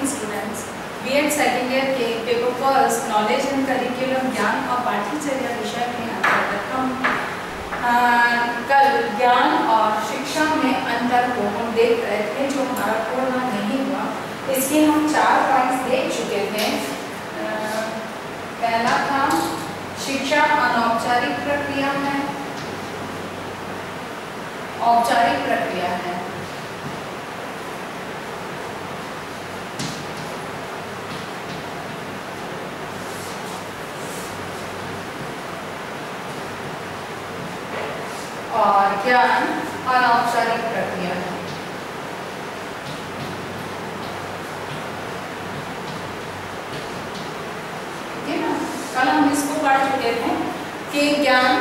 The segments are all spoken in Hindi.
Morning students. BEd second year के paper first knowledge and curriculum ज्ञान और पाठ्यचर्या विषय के अंतर्गत हम कल ज्ञान और शिक्षा में अंतर को हम देख रहे थे, जो हमारा पूर्ण नहीं हुआ। इसके हम 4 पॉइंट्स देख चुके थे। पहला था शिक्षा अनौपचारिक प्रक्रिया है, औपचारिक प्रक्रिया है। और ज्ञान अनौपचारिक प्रक्रिया है। ठीक है ना, कल हम इसको पढ़ चुके थे कि ज्ञान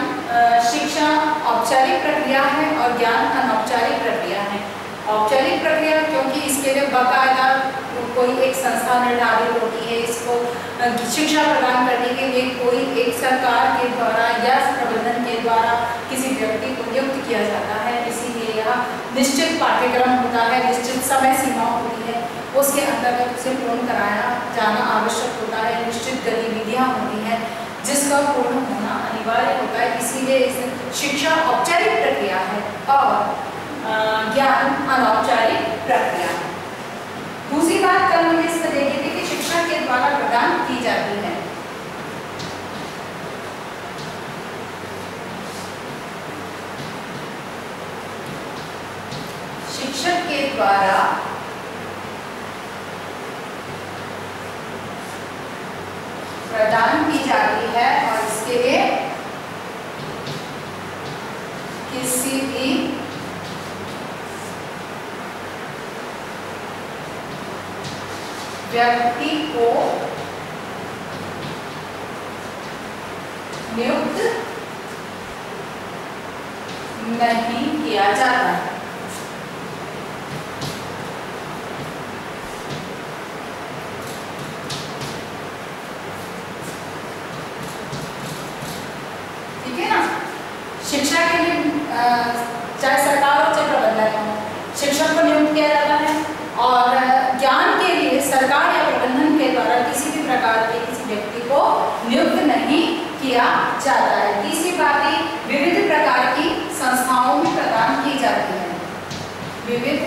शिक्षा औपचारिक प्रक्रिया है और ज्ञान अनौपचारिक प्रक्रिया है। औपचारिक प्रक्रिया क्योंकि इसके लिए बाकायदा कोई एक संस्था निर्धारित होती है, इसको शिक्षा प्रदान करने के लिए कोई एक सरकार के द्वारा या प्रबंधन के द्वारा किसी व्यक्ति को नियुक्त किया जाता है। इसीलिए यह निश्चित पाठ्यक्रम होता है, निश्चित समय सीमा होती है, उसके अंतर्गत उसे पूर्ण कराया जाना आवश्यक होता है। निश्चित गतिविधियाँ होती हैं जिसका पूर्ण होना अनिवार्य होता है। इसीलिए इस शिक्षा औपचारिक प्रक्रिया है और ज्ञान अनौपचारिक प्रक्रिया है। दूसरी बात कल हमने इस पर देखी थी कि शिक्षा के द्वारा प्रदान की जाती है। शिक्षक के द्वारा प्रदान की जाती है और इसके लिए किसी भी व्यक्ति को नियुक्त नहीं किया जाता। ठीक है ना, शिक्षा के लिए चाहे सरकार हो चाहे प्रबंधन हो, शिक्षक को नियुक्त किया जाता है। और ज्ञान के लिए सरकार या प्रबंधन के द्वारा किसी भी प्रकार के किसी व्यक्ति को नियुक्त नहीं किया जाता है। तीसरी बात, विविध प्रकार की संस्थाओं में प्रदान की जाती है। विविध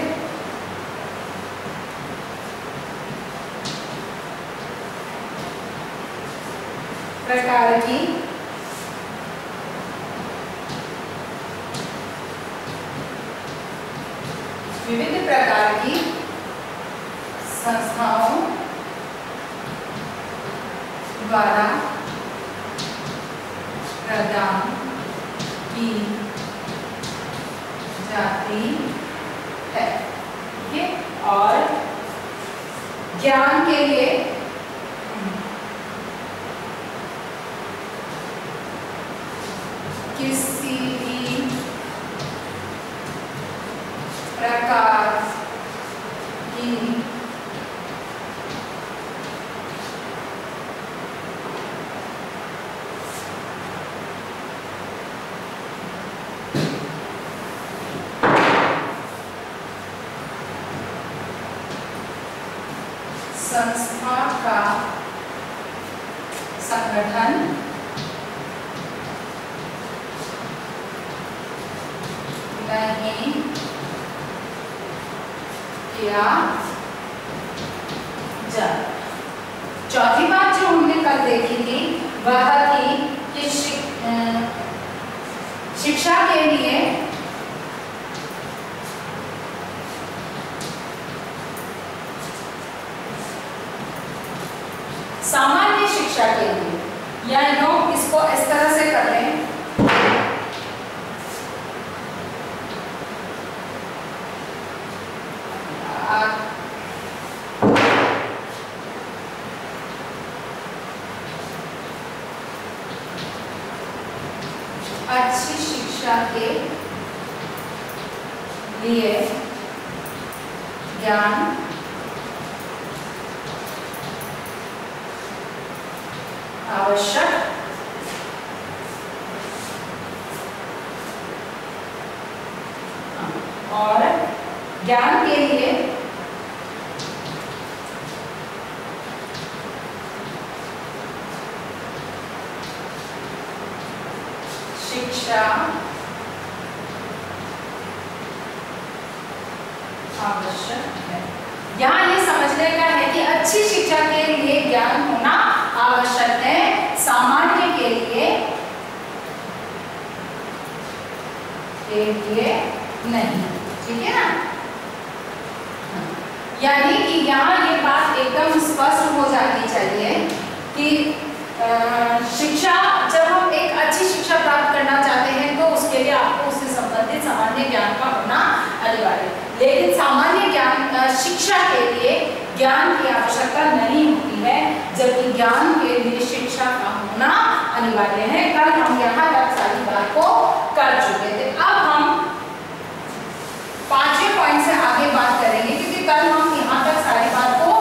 प्रकार की संस्थाओं द्वारा प्रदान की जाती है। ठीक है, और ज्ञान के लिए किसी भी प्रकार की संस्था का संगठन नहीं किया जाता। चौथी बात जो हमने कल देखी थी वह थी कि शिक्षा के लिए सामान्य शिक्षा के लिए, या इसको इस तरह से कर लें, अच्छी शिक्षा के लिए ज्ञान आवश्यक और ज्ञान के लिए शिक्षा आवश्यक है। यहाँ ये समझने का है कि अच्छी शिक्षा के लिए ज्ञान होना आवश्यक है, सामान्य के लिए नहीं। ठीक है ना? यानी कि यहाँ ये बात एकदम स्पष्ट हो जानी चाहिए कि शिक्षा, जब हम एक अच्छी शिक्षा प्राप्त करना चाहते हैं तो उसके लिए आपको उससे संबंधित सामान्य ज्ञान का होना अनिवार्य है। लेकिन सामान्य ज्ञान शिक्षा के लिए ज्ञान की आवश्यकता नहीं होती है, जबकि ज्ञान के लिए शिक्षा का होना अनिवार्य है। कल हम यहाँ तक सारी बात को कर चुके थे। अब हम 5वें पॉइंट से आगे बात करेंगे, क्योंकि कल हम यहाँ तक सारी बात को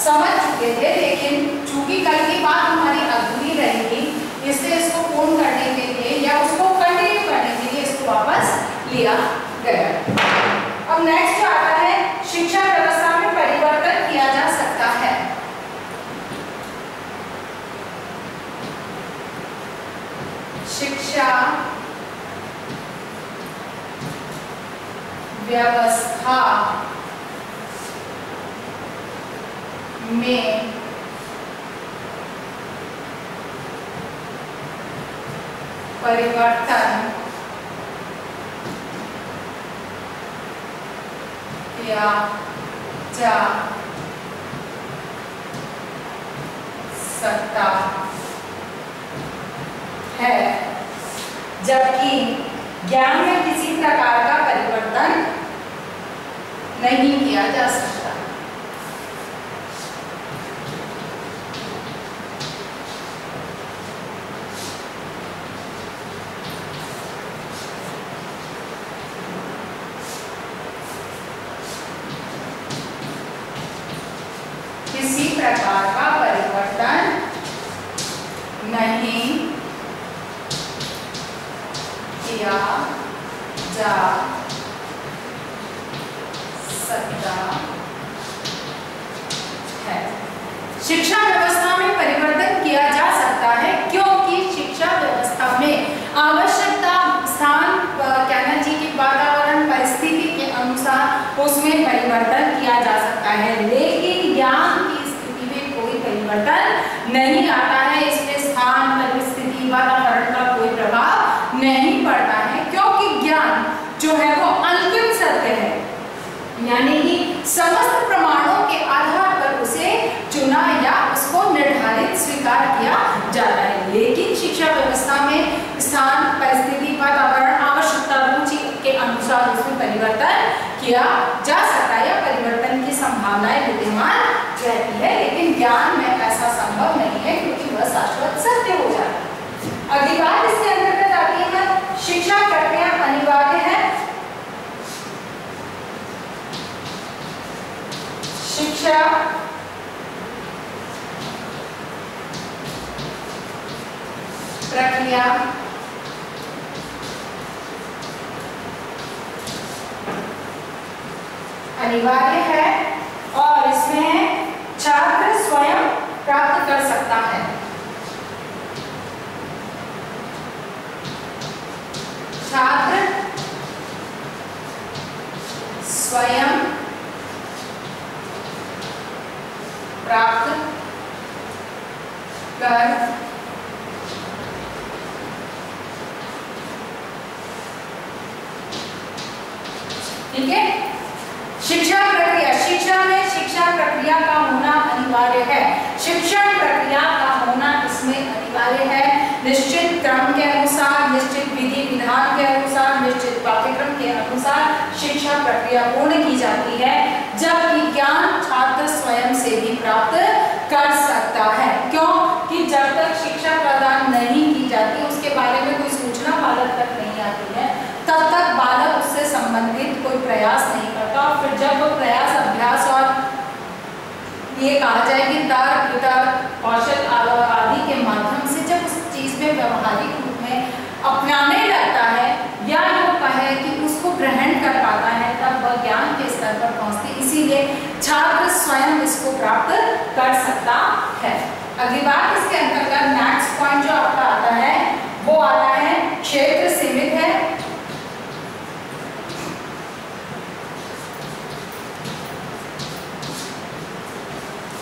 समझ चुके थे, लेकिन चूंकि कल की बात हमारी अधूरी रहेगी, इसलिए इसको पूर्ण करने के लिए या उसको कंटिन्यू करने के लिए इसको वापस लिया गया। अब नेक्स्ट जो आता है, शिक्षा व्यवस्था में परिवर्तन किया जा सकता है। शिक्षा व्यवस्था में परिवर्तन किया जा सकता है, जबकि ज्ञान में किसी प्रकार का परिवर्तन नहीं किया जा सकता। किसी प्रकार का परिवर्तन नहीं किया जा सकता है। शिक्षा व्यवस्था में परिवर्तन किया जा सकता है क्योंकि शिक्षा व्यवस्था में आवश्यकता, स्थान, कहना चाहिए कि वातावरण, परिस्थिति के अनुसार उसमें परिवर्तन किया जा सकता है, लेकिन ज्ञान की स्थिति में कोई परिवर्तन नहीं आता है। इसमें स्थान, परिस्थिति, वातावरण का कोई प्रभाव नहीं पड़ता है, क्योंकि ज्ञान जो है वो अंतिम सत्य है, यानी कि समस्त प्रमाणों के आधार पर उसे चुना या उसको निर्धारित स्वीकार किया जाता है। लेकिन शिक्षा व्यवस्था में स्थान, परिस्थिति, वातावरण, आवश्यकता, रुचि के अनुसार उसमें परिवर्तन किया जा सकता है या परिवर्तन की संभावनाएं विद्यमान रहती है, लेकिन ज्ञान में ऐसा संभव नहीं है क्योंकि वह शाश्वत सत्य हो जाता है। अगली बात इसके अंतर्गत आती है, शिक्षा प्रक्रिया अनिवार्य है। शिक्षा प्रक्रिया अनिवार्य है और इसमें छात्र स्वयं प्राप्त कर सकता है। छात्र स्वयं प्राप्त कर ठीक है। शिक्षा प्रक्रिया, शिक्षा में शिक्षा प्रक्रिया का होना अनिवार्य है। शिक्षण प्रक्रिया का होना इसमें अनिवार्य है। निश्चित क्रम के अनुसार, निश्चित विधि विधान के अनुसार, निश्चित पाठ्यक्रम के अनुसार शिक्षा प्रक्रिया पूर्ण की जाती है, जबकि ज्ञान छात्र स्वयं से भी प्राप्त कर सकता है। क्यों? कि जब तक शिक्षा प्रदान नहीं की जाती, उसके बारे में कोई सूचना बालक तक नहीं आती है, तब तक बालक उससे संबंधित कोई प्रयास नहीं करता। फिर जब वो प्रयास, अभ्यास और ये कहा जाए कि तर्क, वितर्क, कौशल आदि के माध्यम से जब उस चीज में व्यवहारिक रूप में अपनाने लगता है या यूँ कहे कि उसको ग्रहण कर पाता है, तब वह ज्ञान के स्तर पर पहुंचती। इसीलिए छात्र स्वयं इसको प्राप्त कर सकता है। अगली बात इसके अंतर्गत नेक्स्ट पॉइंट जो आपका आता है वो आता है क्षेत्र सीमित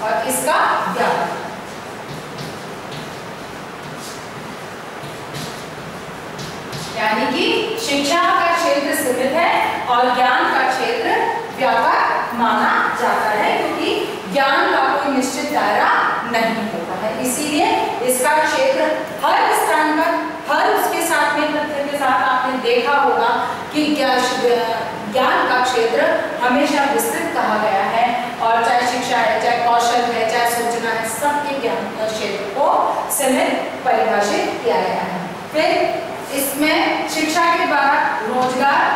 और इसका व्यापक। यानी कि शिक्षा का क्षेत्र सीमित है और ज्ञान का क्षेत्र व्यापक माना जाता है, क्योंकि ज्ञान का कोई निश्चित दायरा नहीं होता है। इसीलिए इसका क्षेत्र हर स्थान पर, हर उसके साथ में तथ्य के साथ आपने देखा होगा कि ज्ञान का क्षेत्र हमेशा विस्तृत कहा गया है, और चाहे शिक्षा है, चाहे कौशल है, चाहे सूचना है, सबके ज्ञान का क्षेत्र को सीमित परिभाषित किया गया है। फिर इसमें शिक्षा के द्वारा रोजगार,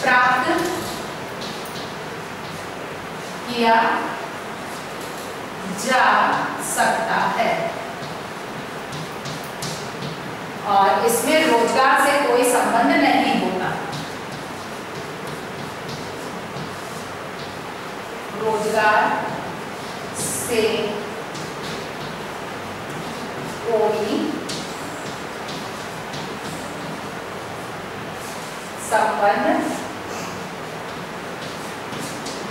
प्राप्त किया जा सकता है, और इसमें रोजगार से कोई संबंध नहीं होता। रोजगार से कोई संबंध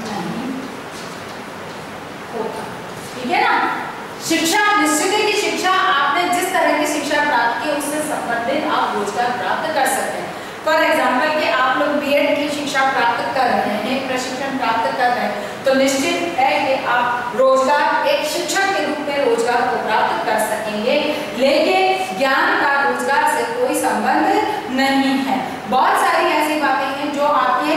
नहीं होता। ठीक है ना। शिक्षा निश्चित है कि शिक्षा, आपने जिस तरह की शिक्षा प्राप्त की उससे संबंधित आप रोजगार प्राप्त कर सकते हैं। फॉर एग्जाम्पल कि आप लोग बीएड की शिक्षा प्राप्त कर रहे हैं, प्रशिक्षण प्राप्त कर रहे हैं, तो निश्चित है कि आप रोजगार, एक शिक्षक के रूप में रोजगार को प्राप्त कर सकेंगे, लेकिन ज्ञान का रोजगार से कोई संबंध नहीं है। बहुत सारी ऐसी बातें हैं जो आपके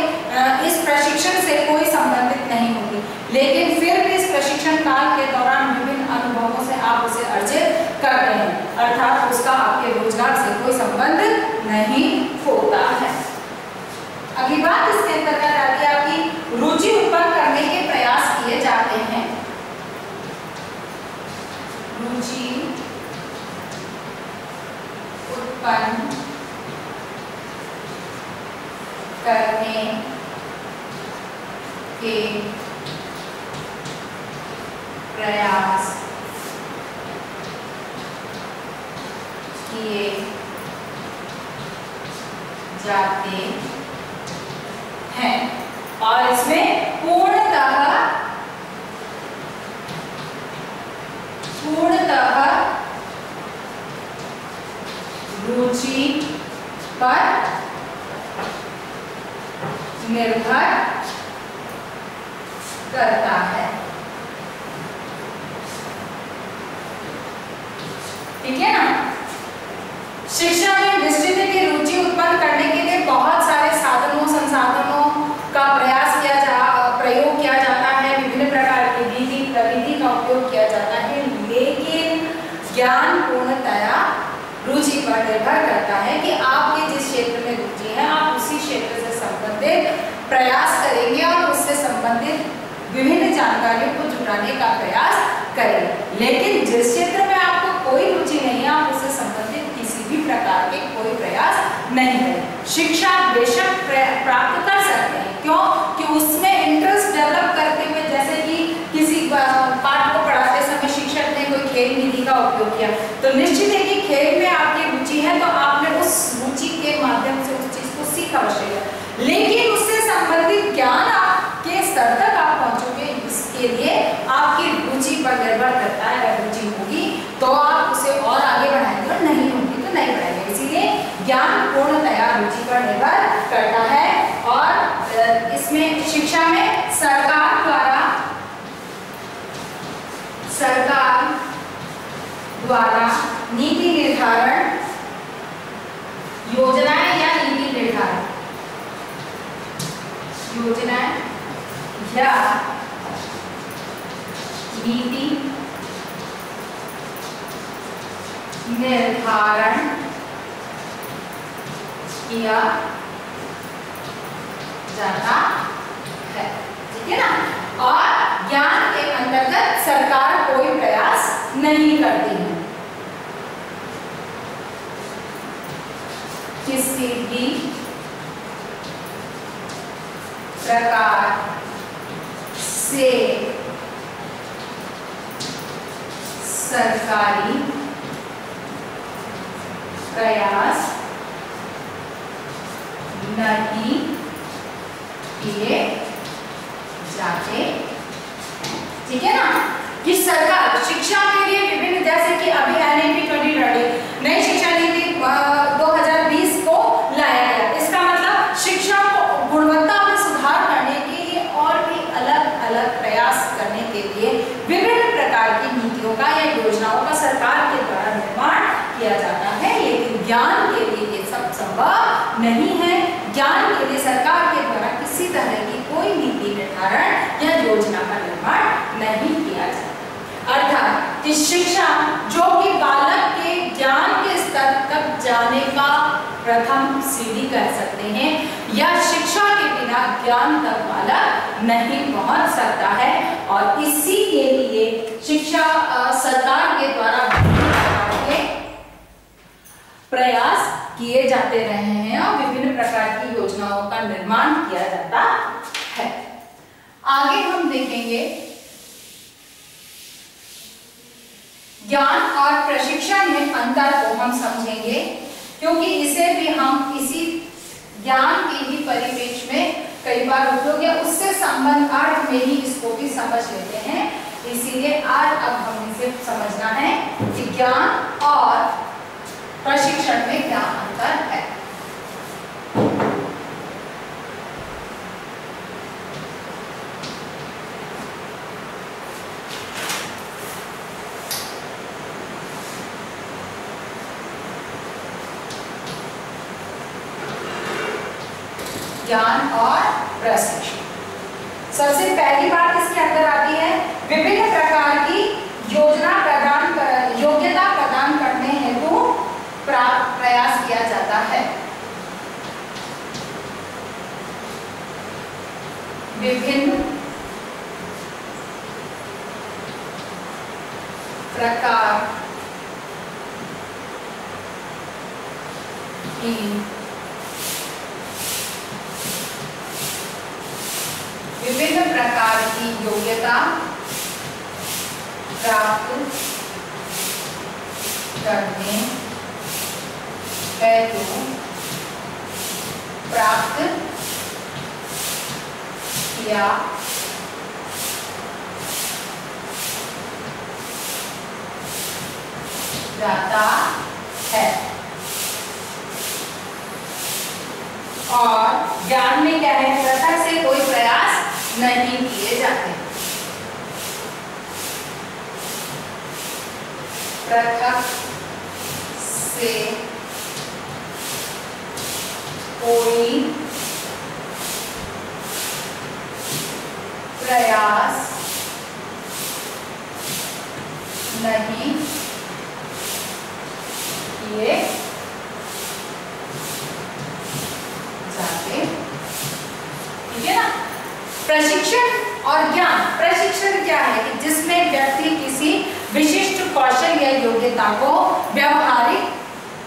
इस प्रशिक्षण से कोई संबंधित नहीं होगी, लेकिन फिर भी इस प्रशिक्षण काल के दौरान विभिन्न अनुभवों से आप उसे अर्जित करते हैं, अर्थात उसका आपके रोजगार से कोई संबंध नहीं होता है। अगली बात इसके अंतर्गत आती है आपकी रुचि उत्पन्न करने के प्रयास किए जाते हैं। रुचि उत्पन्न करने के प्रयास किए जाते हैं, और इसमें पूर्णतः रुचि पर निर्भर करता है। ठीक है ना। शिक्षा में निश्चित है कि रुचि उत्पन्न करने के लिए बहुत सारे साधनों, संसाधनों का प्रयोग किया जाता है, विभिन्न प्रकार की विधि प्रविधि का उपयोग किया जाता है, लेकिन ज्ञान पूर्णतया रुचि पर निर्भर करता है कि आपके जिस क्षेत्र में रुचि है आप उसी क्षेत्र से संबंधित प्रयास करेंगे और उससे संबंधित विभिन्न जानकारियों को जुटाने का प्रयास करें। लेकिन जिस क्षेत्र में आपको कोई रुचि नहीं है आप उससे संबंधित किसी भी प्रकार के कोई प्रयास नहीं करें। शिक्षा बेशक प्राप्त कर सकते हैं, क्यों कि उसमें इंटरेस्ट डेवलप करते हुए, जैसे कि किसी पाठ को पढ़ाते समय शिक्षक ने कोई खेल विधि का उपयोग किया, तो निश्चित है कि खेल में आपकी रुचि है तो आपने उस रुचि के माध्यम से उस चीज को सीखा अवश्य है, लेकिन उससे संबंधित ज्ञान आपके स्तर तक आप पहुंचोगे, इसके लिए आपकी रुचि पर निर्भर करता है। अगर रुचि होगी तो आप उसे और आगे बढ़ाएंगे और नहीं होगी तो नहीं बढ़ाएंगे। इसीलिए ज्ञान पूर्णतया रुचि पर निर्भर करता है। और इसमें शिक्षा में सरकार द्वारा नीति निर्धारण, योजनाएं या नीति निर्धारण, योजनाएं या नीति निर्धारण किया जाता है। ठीक है ना। और ज्ञान के अंतर्गत सरकार कोई प्रयास नहीं करती है, किसी भी प्रकार से सरकारी प्रयास नहीं किए जाते, ठीक है ना। कि सरकार शिक्षा के लिए विभिन्न, जैसे कि अभी NEP 2020 नई शिक्षा नीति 2020 को लाया गया। इसका मतलब शिक्षा को गुणवत्ता में सुधार करने के लिए और भी अलग अलग प्रयास करने के लिए विभिन्न प्रकार की नीतियों का या योजनाओं का सरकार के द्वारा निर्माण किया जाता है। लेकिन ज्ञान के लिए ये सब संभव नहीं है। ज्ञान के लिए सरकार के द्वारा किसी तरह की कोई नीति निर्धारण या योजना का निर्माण नहीं किया जाता। अर्थात कि शिक्षा जो कि बालक के ज्ञान के स्तर तक जाने का प्रथम सीढ़ी कह सकते हैं, या शिक्षा के बिना ज्ञान तक बालक नहीं पहुंच सकता है। और इसी के लिए शिक्षा सरकार के द्वारा प्रयास किए जाते रहे हैं और विभिन्न प्रकार की योजनाओं का निर्माण किया जाता है। आगे हम देखेंगे ज्ञान और प्रशिक्षण में अंतर को हम समझेंगे, क्योंकि इसे भी हम इसी ज्ञान के ही परिपेक्ष में कई बार उपयोग या उससे संबंध अर्थ में ही इसको भी समझ लेते हैं। इसीलिए आज अब हमें सिर्फ समझना है कि ज्ञान और प्रशिक्षण में क्या अंतर है। ज्ञान और प्रशिक्षण, सबसे पहली बात इसके अंदर आती है विभिन्न प्रकार की योग्यता प्रदान करने हेतु प्रयास किया जाता है। विभिन्न प्रकार की योग्यता प्राप्त करने हेतु प्राप्त किया जाता है। और ज्ञान में क्या है, प्रथा से कोई प्रयास नहीं किए जाते। प्रथा से कोई प्रयास नहीं किए जाते, ठीक है ना। प्रशिक्षण और ज्ञान, प्रशिक्षण क्या है कि जिसमें व्यक्ति किसी विशिष्ट कौशल या योग्यता को व्यवहारिक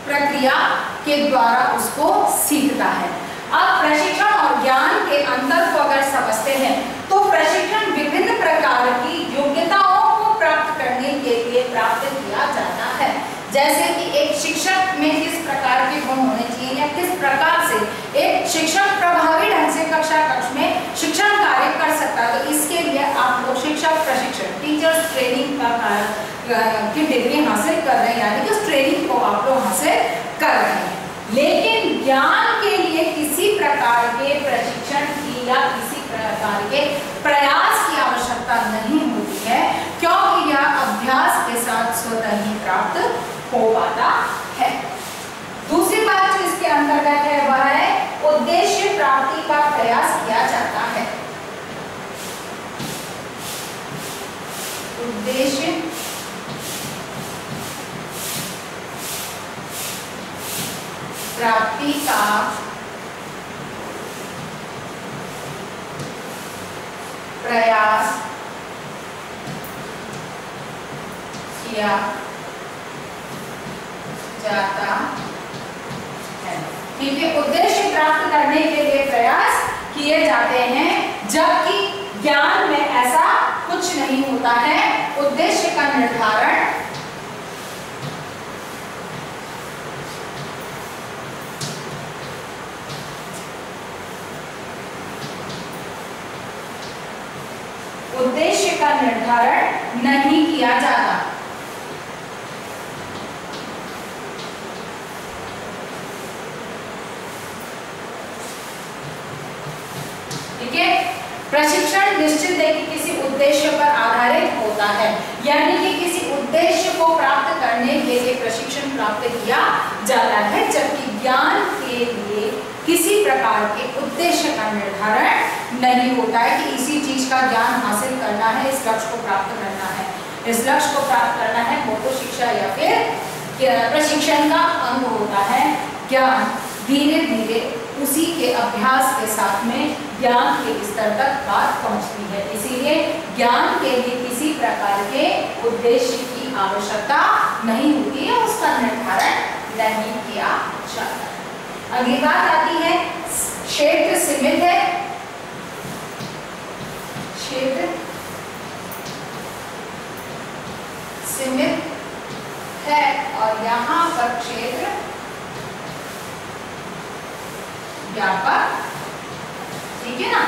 प्रक्रिया के द्वारा उसको सीखता है। अब प्रशिक्षण और ज्ञान के अंतर को अगर समझते हैं तो प्रशिक्षण विभिन्न प्रकार की योग्यताओं को प्राप्त करने के लिए प्राप्त किया जाता है। जैसे कि एक शिक्षक में किस प्रकार के गुण होने चाहिए या किस प्रकार से एक शिक्षक प्रभावी ढंग से कक्षा कक्ष में शिक्षण कार्य कर सकता है, तो इसके लिए आप लोग शिक्षक प्रशिक्षण टीचर्स ट्रेनिंग की डिग्री हासिल कर रहे हैं, यानी कि उस ट्रेनिंग को आप लोग हासिल कर रहे हैं। लेकिन ज्ञान के लिए किसी प्रकार के प्रशिक्षण की या किसी प्रकार के प्रयास की आवश्यकता नहीं होती है, क्योंकि यह अभ्यास के साथ स्वतः ही प्राप्त हो पाता है। दूसरी बात जो इसके अंतर्गत है वह है उद्देश्य प्राप्ति का प्रयास किया जाता है। उद्देश्य प्राप्ति का प्रयास किया जाता है, ठीक है। उद्देश्य प्राप्त करने के लिए प्रयास किए जाते हैं, जबकि ज्ञान में ऐसा कुछ नहीं होता है। उद्देश्य का निर्धारण उद्देश्य का निर्धारण नहीं किया जाता। ठीक है, प्रशिक्षण निश्चित है कि किसी उद्देश्य पर आधारित होता है, यानी कि किसी उद्देश्य को प्राप्त करने के लिए प्रशिक्षण प्राप्त किया जाता है, जबकि ज्ञान के लिए किसी प्रकार के उद्देश्य का निर्धारण नहीं होता है कि इसी चीज का ज्ञान हासिल करना है, इस लक्ष्य को प्राप्त करना है, इस लक्ष्य को प्राप्त करना है। वो तो शिक्षा या फिर प्रशिक्षण का अंग होता है। ज्ञान धीरे धीरे उसी के अभ्यास के साथ में ज्ञान के स्तर तक बात पहुंचती है। इसीलिए ज्ञान के लिए किसी प्रकार के उद्देश्य की आवश्यकता नहीं होती है, उसका निर्धारण नहीं किया जाता। अगली बात आती है, क्षेत्र सीमित है, क्षेत्र सीमित है और यहाँ पर क्षेत्र व्यापक। ठीक है ना,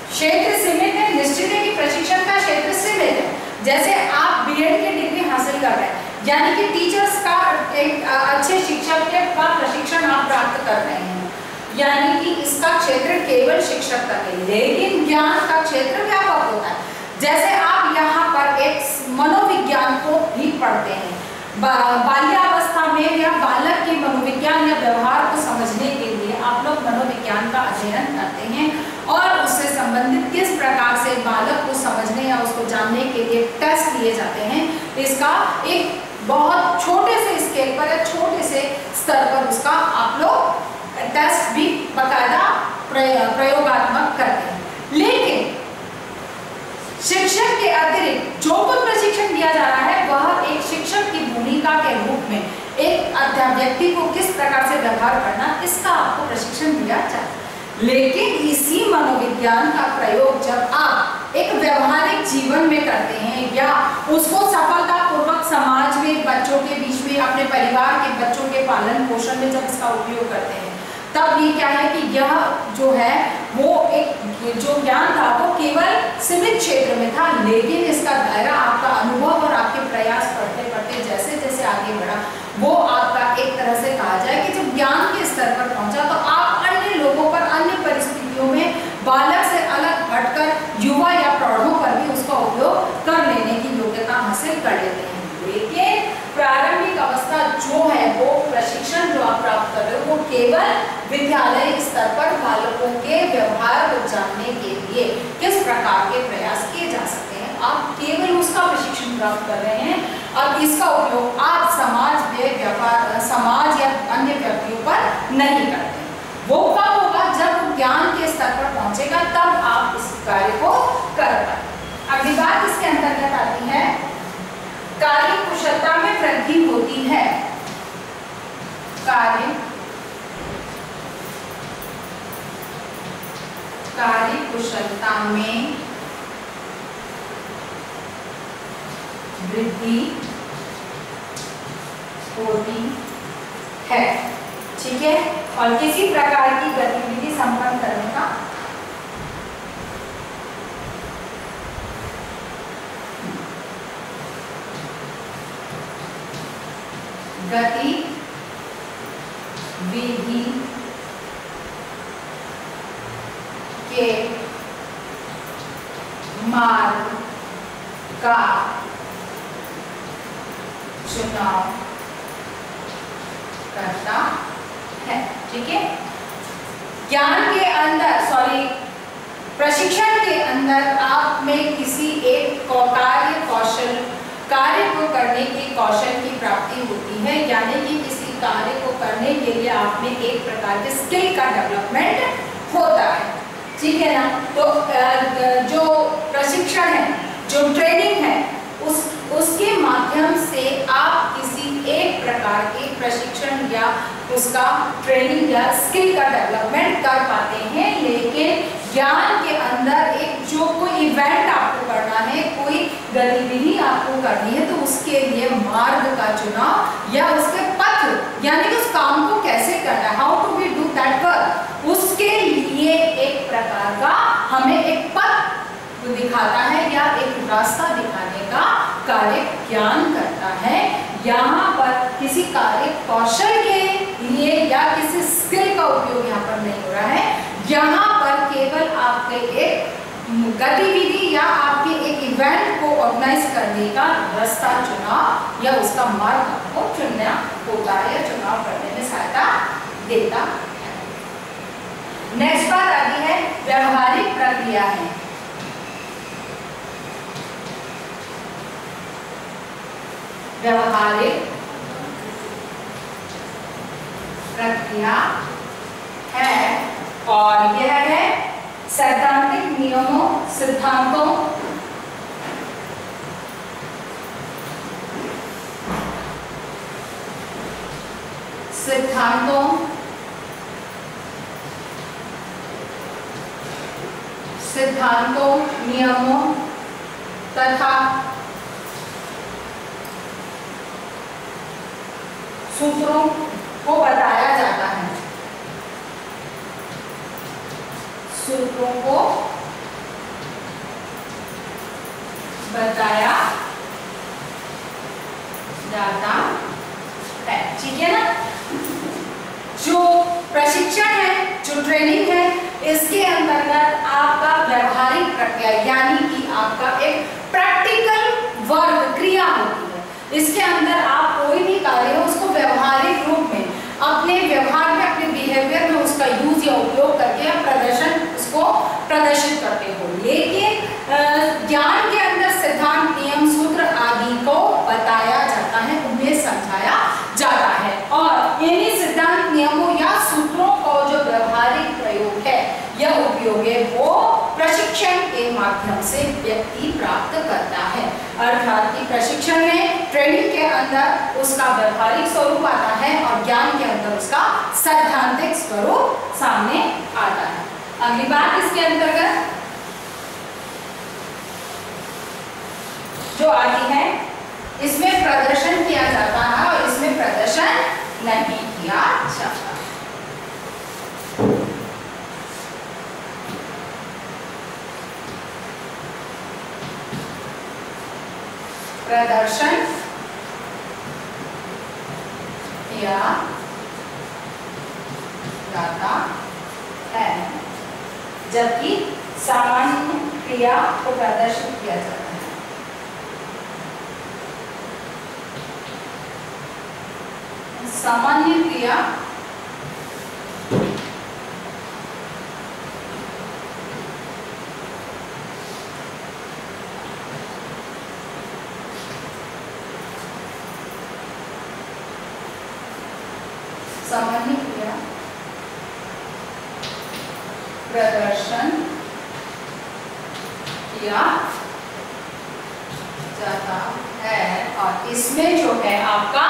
क्षेत्र सीमित है, निश्चित है कि प्रशिक्षण का क्षेत्र सीमित है। जैसे आप बीएड की डिग्री हासिल कर रहे हैं, यानी कि टीचर्स का एक अच्छे शिक्षक का प्रशिक्षण आप प्राप्त कर रहे हैं, यानी कि इसका क्षेत्र केवल शिक्षक तक है, लेकिन ज्ञान का क्षेत्र व्यापक होता है। जैसे आप यहाँ पर एक मनोविज्ञान को भी पढ़ते हैं, बाल्यावस्था में या बालक के मनोविज्ञान या व्यवहार को समझने के लिए आप लोग मनोविज्ञान का अध्ययन करते हैं और उससे संबंधित किस प्रकार से बालक को समझने या उसको जानने के लिए टेस्ट लिए जाते हैं, इसका एक बहुत छोटे से स्केल पर या छोटे से स्तर पर उसका आप लोग टेस्ट भी बाकायदा प्रयोगात्मक करते हैं। लेकिन शिक्षक के अतिरिक्त जो कुछ प्रशिक्षण दिया जा रहा है वह एक शिक्षक की भूमिका के रूप में एक व्यक्ति को किस प्रकार से व्यवहार करना, इसका आपको प्रशिक्षण दिया जाता है। लेकिन इसी मनोविज्ञान का प्रयोग जब आप एक व्यवहारिक जीवन में करते हैं या उसको सफलतापूर्वक समाज में बच्चों के बीच में अपने परिवार के बच्चों के पालन पोषण में जब इसका उपयोग करते हैं, तब ये क्या है कि यह जो है वो एक जो ज्ञान था वो केवल सीमित क्षेत्र में था, लेकिन इसका दायरा आपका अनुभव और आपके प्रयास पढ़ते पढ़ते जैसे जैसे आगे बढ़ा, वो आपका एक तरह से कहा जाए कि जब ज्ञान के स्तर पर पहुंचा तो आप अन्य लोगों पर, अन्य परिस्थितियों में बालक से अलग हटकर युवा या प्रौढ़ों पर भी उसका उपयोग कर लेने की योग्यता हासिल कर लेते हैं। लेकिन प्रारंभिक अवस्था जो है वो प्रशिक्षण जो आप प्राप्त कर रहे हो वो केवल विद्यालय स्तर पर बालकों के व्यवहार को जानने के लिए किस प्रकार के प्रयास किए जा सकते हैं, आप केवल उसका प्रशिक्षण प्राप्त कर रहे हैं। अब इसका उपयोग आप समाज में व्यवहार, समाज या अन्य व्यक्तियों पर नहीं करते। वो कब होगा, जब ज्ञान के स्तर पर पहुंचेगा तब आप इस कार्य को कर पाए। अगली बात इसके अंतर्गत आती है, कार्य कुशलता में वृद्धि होती है। कार्य कुशलता में वृद्धि होती है। ठीक है, और किसी प्रकार की गतिविधि संपन्न करने का गतिविधि के मार्ग का चुनाव करता है। ठीक है, ज्ञान के अंदर प्रशिक्षण के अंदर आप में किसी एक कार्य को करने के कौशल की प्राप्ति होती है, यानी कि किसी कार्य को करने के लिए आप में एक प्रकार के स्किल का डेवलपमेंट होता है। ठीक है ना, तो जो प्रशिक्षण है, जो ट्रेनिंग है, उसके माध्यम से आप किसी एक प्रकार के प्रशिक्षण या उसका ट्रेनिंग या स्किल का डेवलपमेंट कर पाते हैं। लेकिन ज्ञान के अंदर एक जो कोई इवेंट आपको करना है, कोई गतिविधि आपको करनी है, तो उसके लिए मार्ग का चुनाव या उसके पथ, यानी कि उस काम को कैसे करना है, how to be do that work, उसके लिए एक प्रकार का हमें एक पथ दिखाता है या एक रास्ता दिखाने का कार्य ज्ञान करता है। यहाँ पर किसी कार्य कौशल के लिए या किसी स्किल का उपयोग यहाँ पर नहीं हो रहा है। यहाँ पर केवल आपके एक गतिविधि या आपके एक इवेंट को ऑर्गेनाइज करने का रास्ता चुनाव या उसका मार्ग आपको चुनना होता है या चुनाव करने में सहायता देता है। नेक्स्ट बात आती है व्यवहारिक प्रक्रिया है। व्यवहारिक प्रक्रिया है और यह है सैद्धांतिक नियमों सिद्धांतों नियमों तथा सूत्रों को बताया जाता है। सूत्रों को बताया जाता है। ठीक है ना। जो प्रशिक्षण है, जो ट्रेनिंग है, इसके अंतर्गत आपका व्यवहारिक प्रक्रिया यानी कि आपका एक प्रैक्टिकल वर्क क्रिया होती है। इसके अंदर आप कोई भी कार्य हो उसको व्यवहारिक रूप में अपने व्यवहार में, अपने बिहेवियर में उसका यूज या उपयोग करके या प्रदर्शन उसको प्रदर्शित करते हो। लेकिन ज्ञान के अंदर सिद्धांत नियम सूत्र आदि को बताया जाता है, उन्हें समझाया जाता है और इन्हीं सिद्धांत नियमों या सूत्रों को जो व्यवहारिक प्रयोग है या उपयोग है वो प्रशिक्षण के माध्यम से व्यक्ति प्राप्त करता है। अर्थात कि प्रशिक्षण में ट्रेनिंग के अंदर उसका व्यवहारिक स्वरूप आता है और ज्ञान के अंदर उसका सैद्धांतिक स्वरूप सामने आता है। अगली बात इसके अंतर्गत जो आती है, इसमें प्रदर्शन किया जाता है और इसमें प्रदर्शन नहीं किया जाता। प्रदर्शन किया जाता है जबकि सामान्य क्रिया को प्रदर्शित किया जाता है। सामान्य क्रिया प्रदर्शन किया जाता है और इसमें जो है आपका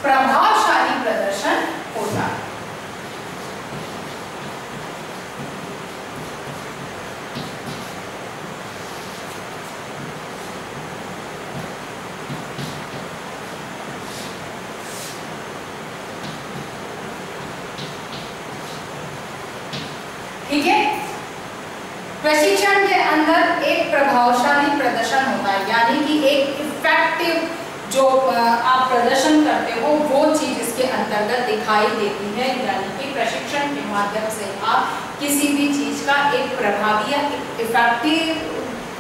प्रभावशाली प्रदर्शन होता है। ठीक है। प्रशिक्षण के अंदर एक प्रभावशाली प्रदर्शन होता है, यानी कि एक इफेक्टिव जो आप प्रदर्शन करते हो वो चीज इसके अंतर्गत दिखाई देती है। यानी कि प्रशिक्षण के माध्यम से आप किसी भी चीज का एक प्रभावी या इफेक्टिव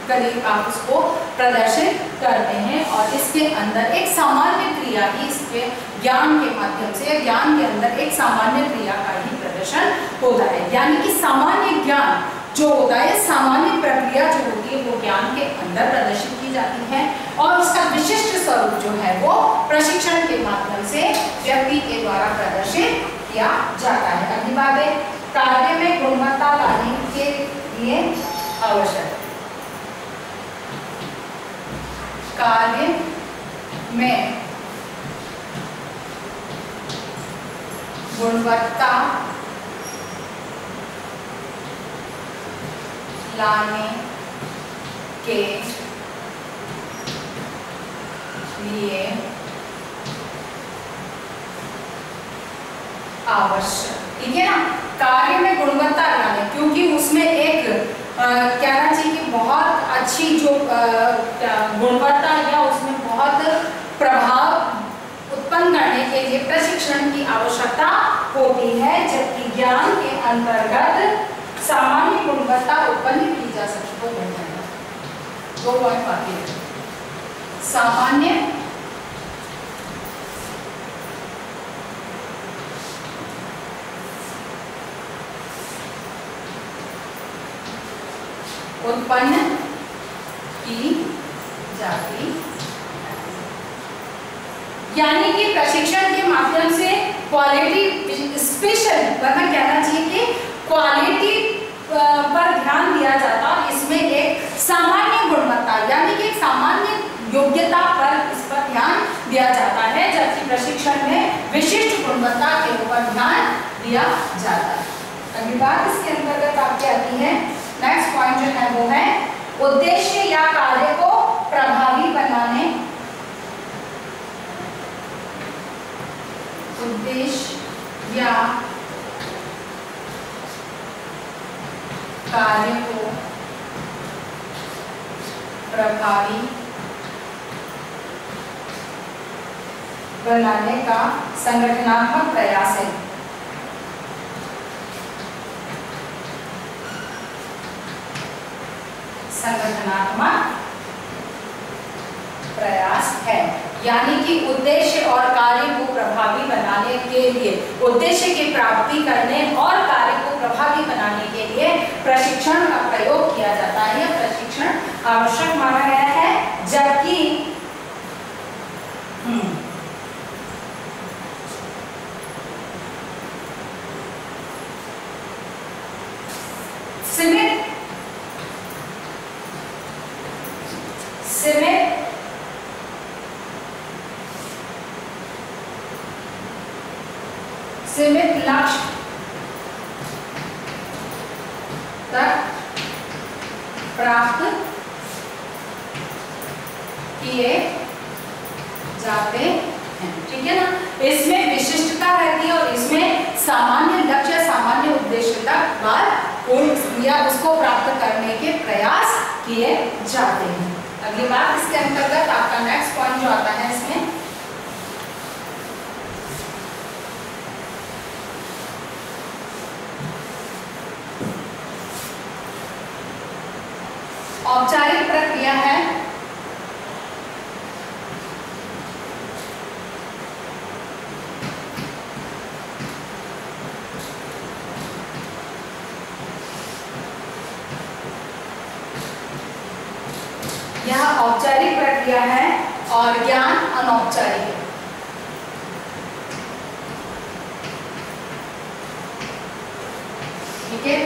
करीब आप उसको प्रदर्शित करते हैं और इसके अंदर एक सामान्य क्रिया ही इसके ज्ञान के माध्यम से या ज्ञान के अंदर एक सामान्य क्रिया का ही प्रदर्शन होता है। यानी कि सामान्य ज्ञान जो होता है, सामान्य प्रक्रिया जो होती है वो ज्ञान के अंदर प्रदर्शित की जाती है और उसका विशिष्ट स्वरूप जो है वो प्रशिक्षण के माध्यम से व्यक्ति के द्वारा प्रदर्शित किया जाता है। अगली बात है कार्य में गुणवत्ता लाने के लिए आवश्यक कार्य में गुणवत्ता लाने के लिए आवश्यक, ठीक है ना। कार्य में गुणवत्ता लाने, क्योंकि उसमें एक कहना चाहिए कि बहुत अच्छी गुणवत्ता या उसमें बहुत प्रभाव उत्पन्न करने के लिए प्रशिक्षण की आवश्यकता होती है, जबकि ज्ञान के अंतर्गत सामान्य गुणवत्ता उत्पन्न की जा सकती है। दो पॉइंट बाकी है। सामान्य उत्पन्न की जाती है, यानी कि प्रशिक्षण के माध्यम से क्वालिटी स्पेशल, वरना कहना चाहिए कि क्वालिटी पर ध्यान दिया जाता, इसमें एक सामान्य गुणवत्ता यानी कि एक सामान्य योग्यता पर इस पर ध्यान दिया जाता है, जबकि प्रशिक्षण में विशिष्ट गुणवत्ता के ऊपर ध्यान दिया जाता है। अगली बात इसके अंतर्गत आपकी आती है, नेक्स्ट पॉइंट जो है वो है उद्देश्य या कार्य को प्रभावी बनाने, उद्देश्य या कार्य को प्रभावी बनाने का संगठनात्मक प्रयास है। संगठनात्मक प्रयास है, यानी कि उद्देश्य और कार्य को प्रभावी बनाने के लिए, उद्देश्य की प्राप्ति करने और कार्य को प्रभावी बनाने के लिए प्रशिक्षण का प्रयोग किया जाता है। यह प्रशिक्षण आवश्यक माना गया है, जबकि सीमित लक्ष्य तक प्राप्त किए जाते हैं। ठीक है ना, इसमें विशिष्टता रहती है और इसमें सामान्य लक्ष्य, सामान्य उद्देश्य तक बार या उसको प्राप्त करने के प्रयास किए जाते हैं। अगली बात इसके अंतर्गत आपका नेक्स्ट पॉइंट जो आता है इसमें औपचारिक प्रक्रिया है। यह औपचारिक प्रक्रिया है और ज्ञान अनौपचारिक है। ठीक है,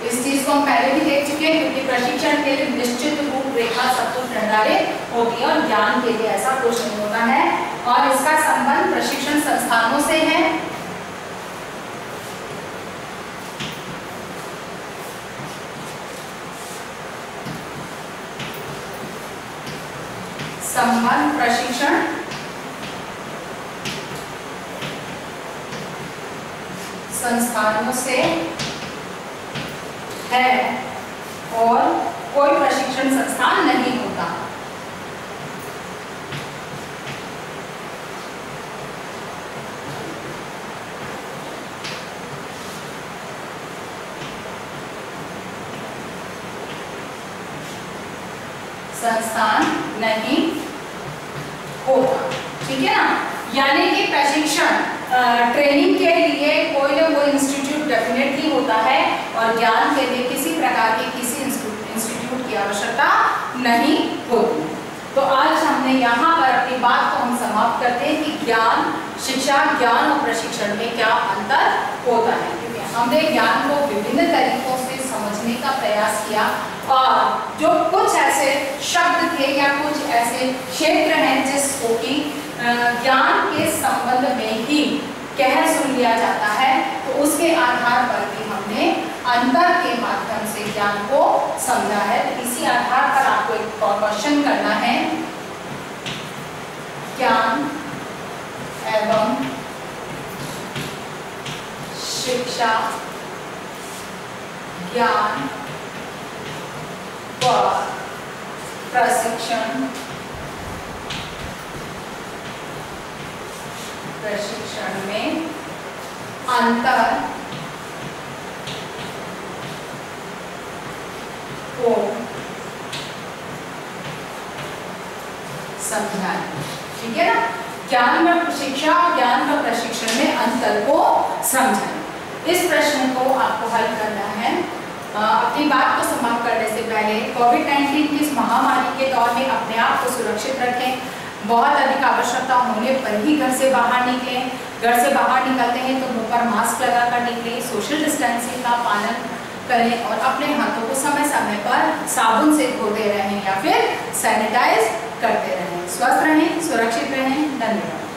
इस चीज को हम पहले भी देख चुके हैं, क्योंकि प्रशिक्षण के लिए निश्चित रूपरेखा सब कुछ निर्धारित होती है और ज्ञान के लिए ऐसा कुछ नहीं होता है, और इसका संबंध प्रशिक्षण संस्थानों से है। संबंध प्रशिक्षण संस्थानों से है और कोई प्रशिक्षण संस्थान नहीं होता। संस्थान नहीं होता। ठीक है ना, यानी कि प्रशिक्षण ट्रेनिंग के लिए कोई ना कोई इंस्टीट्यूट डेफिनेटली होता है और ज्ञान के लिए किसी प्रकार के किसी इंस्टीट्यूट की आवश्यकता नहीं होती। तो आज हमने यहाँ पर अपनी बात को हम समाप्त करते हैं कि ज्ञान, शिक्षा, ज्ञान और प्रशिक्षण में क्या अंतर होता है। क्योंकि हमने ज्ञान को विभिन्न तरीकों से समझने का प्रयास किया और जो कुछ ऐसे शब्द थे या कुछ ऐसे क्षेत्र हैं जिसको कि ज्ञान के संबंध में ही कह सुन लिया जाता है, तो उसके आधार पर भी हमने अंतर के माध्यम से ज्ञान को समझा है। तो इसी आधार पर आपको एक क्वेश्चन करना है, ज्ञान एवं शिक्षा, ज्ञान व प्रशिक्षण प्रशिक्षण में अंतर को समझाएं। ठीक है ना, ज्ञान व शिक्षा और ज्ञान व प्रशिक्षण में अंतर को समझाएं। इस प्रश्न को आपको हल करना है। अपनी बात को समाप्त करने से पहले कोविड-19 की इस महामारी के दौर में अपने आप को सुरक्षित रखें। बहुत अधिक आवश्यकता होने पर ही घर से बाहर निकलें। घर से बाहर निकलते हैं तो मुंह पर मास्क लगाकर निकलें। सोशल डिस्टेंसिंग का पालन करें और अपने हाथों को समय समय पर साबुन से धोते रहें या फिर सैनिटाइज करते रहें। स्वस्थ रहें, सुरक्षित रहें। धन्यवाद।